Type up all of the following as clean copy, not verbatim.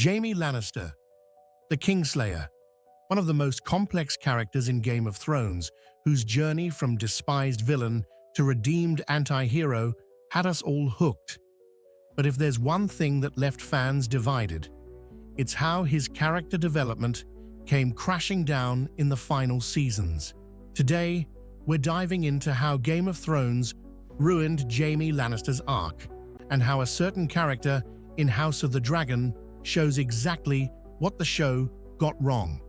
Jaime Lannister, the Kingslayer, one of the most complex characters in Game of Thrones, whose journey from despised villain to redeemed anti-hero had us all hooked. But if there's one thing that left fans divided, it's how his character development came crashing down in the final seasons. Today, we're diving into how Game of Thrones ruined Jaime Lannister's arc, and how a certain character in House of the Dragon shows exactly what the show got wrong.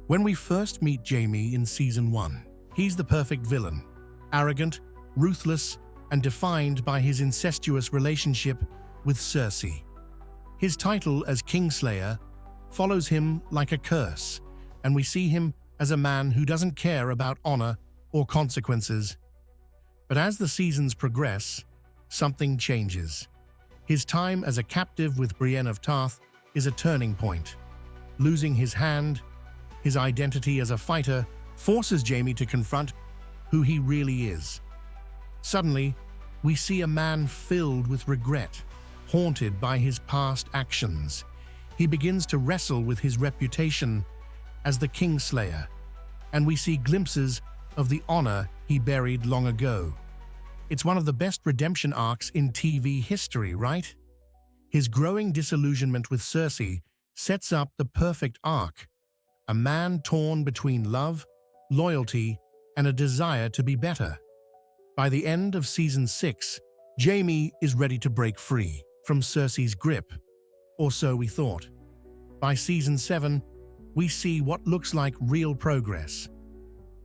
When we first meet Jaime in Season 1, he's the perfect villain, arrogant, ruthless, and defined by his incestuous relationship with Cersei. His title as Kingslayer follows him like a curse, and we see him as a man who doesn't care about honor or consequences. But as the seasons progress, something changes. His time as a captive with Brienne of Tarth is a turning point. Losing his hand, his identity as a fighter, forces Jaime to confront who he really is. Suddenly, we see a man filled with regret, haunted by his past actions. He begins to wrestle with his reputation as the Kingslayer, and we see glimpses of the honor he buried long ago. It's one of the best redemption arcs in TV history, right? His growing disillusionment with Cersei sets up the perfect arc. A man torn between love, loyalty, and a desire to be better. By the end of Season 6, Jaime is ready to break free from Cersei's grip, or so we thought. By Season 7, we see what looks like real progress.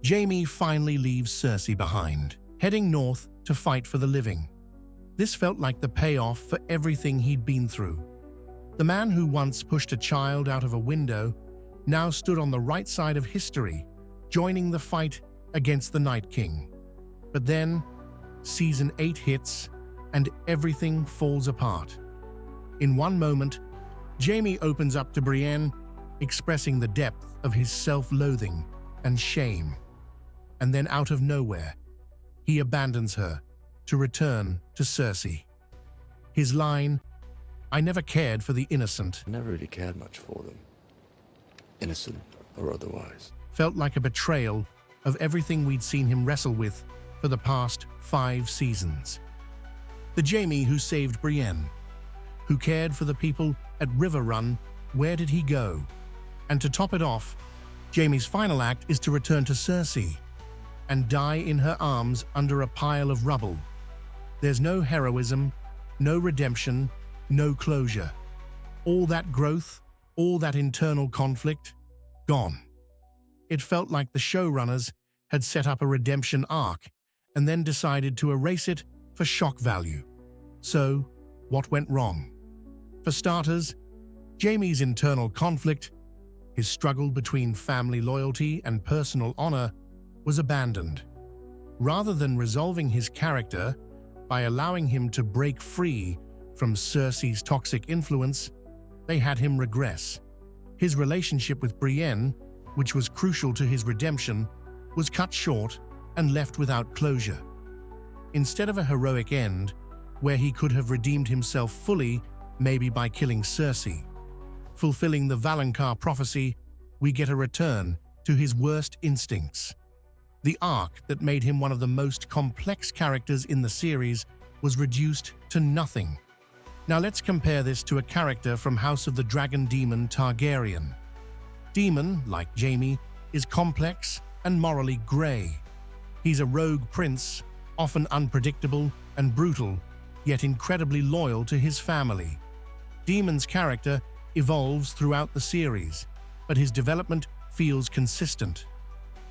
Jaime finally leaves Cersei behind, heading north to fight for the living. This felt like the payoff for everything he'd been through. The man who once pushed a child out of a window now stood on the right side of history, joining the fight against the Night King. But then, Season 8 hits, and everything falls apart. In one moment, Jaime opens up to Brienne, expressing the depth of his self-loathing and shame. And then out of nowhere, he abandons her to return to Cersei. His line, "I never cared for the innocent," I never really cared much for them, innocent or otherwise, felt like a betrayal of everything we'd seen him wrestle with for the past 5 seasons. The Jaime who saved Brienne, who cared for the people at River Run, where did he go? And to top it off, Jaime's final act is to return to Cersei and die in her arms under a pile of rubble. There's no heroism, no redemption, no closure. All that growth, all that internal conflict, gone. It felt like the showrunners had set up a redemption arc and then decided to erase it for shock value. So, what went wrong? For starters, Jaime's internal conflict, his struggle between family loyalty and personal honor, was abandoned. Rather than resolving his character by allowing him to break free from Cersei's toxic influence, they had him regress. His relationship with Brienne, which was crucial to his redemption, was cut short and left without closure. Instead of a heroic end, where he could have redeemed himself fully, maybe by killing Cersei, fulfilling the Valonqar prophecy, we get a return to his worst instincts. The arc that made him one of the most complex characters in the series was reduced to nothing. Now let's compare this to a character from House of the Dragon, Daemon Targaryen. Daemon, like Jaime, is complex and morally grey. He's a rogue prince, often unpredictable and brutal, yet incredibly loyal to his family. Daemon's character evolves throughout the series, but his development feels consistent.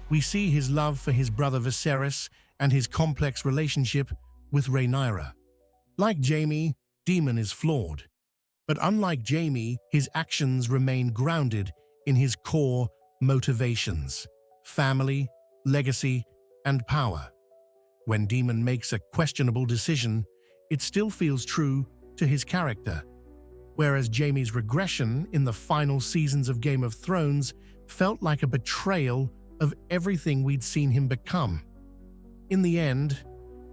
We see his love for his brother Viserys and his complex relationship with Rhaenyra. Like Jaime, Daemon is flawed. But unlike Jaime, his actions remain grounded in his core motivations: family, legacy, and power. When Daemon makes a questionable decision, it still feels true to his character. Whereas Jaime's regression in the final seasons of Game of Thrones felt like a betrayal of everything we'd seen him become. In the end,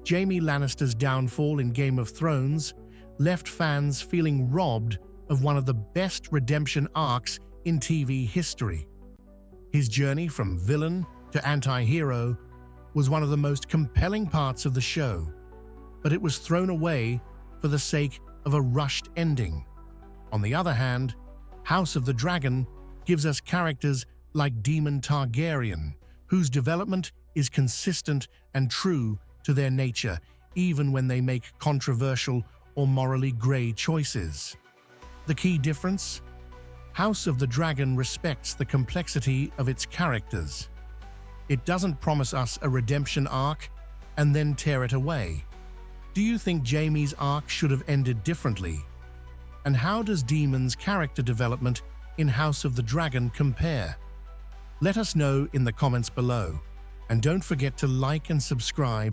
Jaime Lannister's downfall in Game of Thrones left fans feeling robbed of one of the best redemption arcs in TV history. His journey from villain to anti-hero was one of the most compelling parts of the show, but it was thrown away for the sake of a rushed ending. On the other hand, House of the Dragon gives us characters like Daemon Targaryen, whose development is consistent and true to their nature, even when they make controversial or morally gray choices. The key difference? House of the Dragon respects the complexity of its characters. It doesn't promise us a redemption arc and then tear it away. Do you think Jaime's arc should have ended differently? And how does Daemon's character development in House of the Dragon compare? Let us know in the comments below, and don't forget to like and subscribe